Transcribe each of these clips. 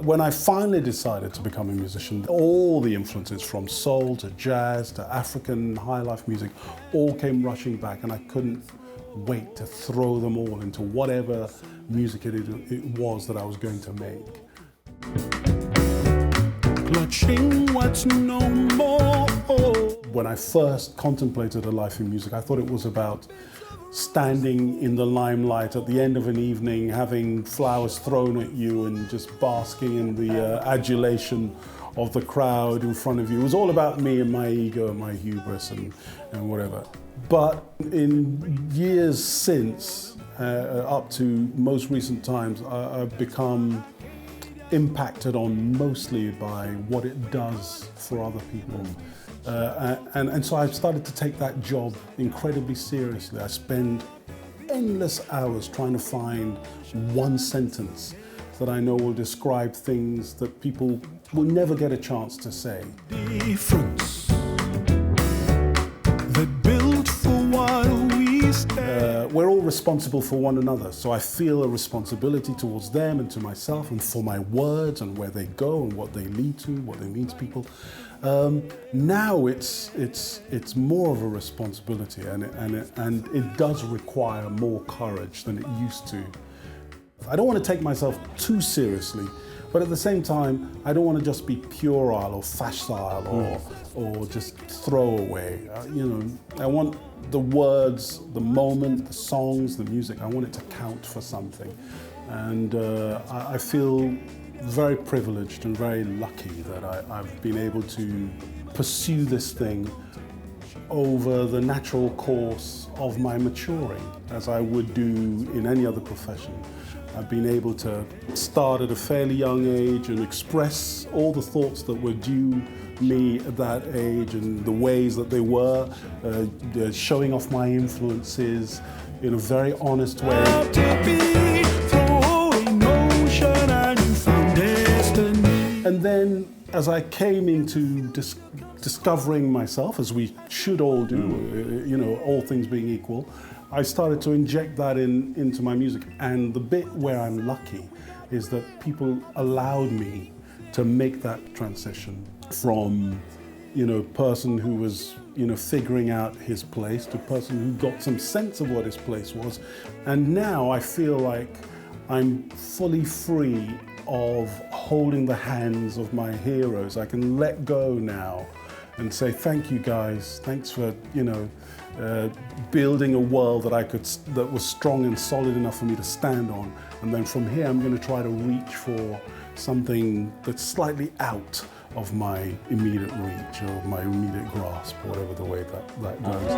When I finally decided to become a musician, all the influences from soul to jazz to African high life music all came rushing back, and I couldn't wait to throw them all into whatever music it was that I was going to make. Clutching what's no more. When I first contemplated a life in music, I thought it was about standing in the limelight at the end of an evening, having flowers thrown at you and just basking in the adulation of the crowd in front of you. It was all about me and my ego and my hubris and whatever. But in years since, up to most recent times, I've become impacted on mostly by what it does for other people. And so I've started to take that job incredibly seriously. I spend endless hours trying to find one sentence that I know will describe things that people will never get a chance to say. Difference that built for what we stand. We're all responsible for one another, so I feel a responsibility towards them and to myself and for my words and where they go and what they lead to, what they mean to people. Now it's more of a responsibility, and it does require more courage than it used to. I don't want to take myself too seriously, but at the same time, I don't want to just be puerile or facile or just throwaway. I want the words, the moment, the songs, the music, I want it to count for something. And I feel very privileged and very lucky that I've been able to pursue this thing over the natural course of my maturing, as I would do in any other profession. I've been able to start at a fairly young age and express all the thoughts that were due me at that age and the ways that they were, showing off my influences in a very honest way. And then, as I came into discovering myself, as we should all do, all things being equal, I started to inject that into my music. And the bit where I'm lucky is that people allowed me to make that transition from, person who was, figuring out his place to person who got some sense of what his place was. And now I feel like I'm fully free of holding the hands of my heroes. I can let go now and say, thank you guys, thanks for, building a world that was strong and solid enough for me to stand on. And then from here, I'm going to try to reach for something that's slightly out of my immediate reach or my immediate grasp, whatever the way that goes.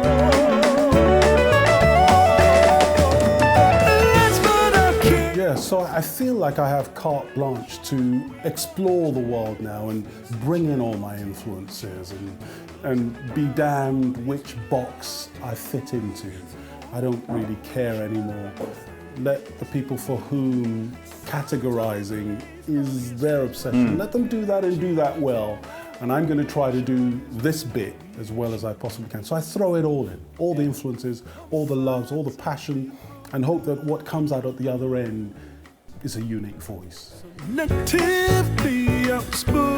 Yeah, so I feel like I have carte blanche to explore the world now and bring in all my influences and be damned which box I fit into. I don't really care anymore. Let the people for whom categorizing is their obsession, let them do that and do that well. And I'm going to try to do this bit as well as I possibly can. So I throw it all in, all the influences, all the loves, all the passion, and hope that what comes out at the other end is a unique voice. Natively outspoken.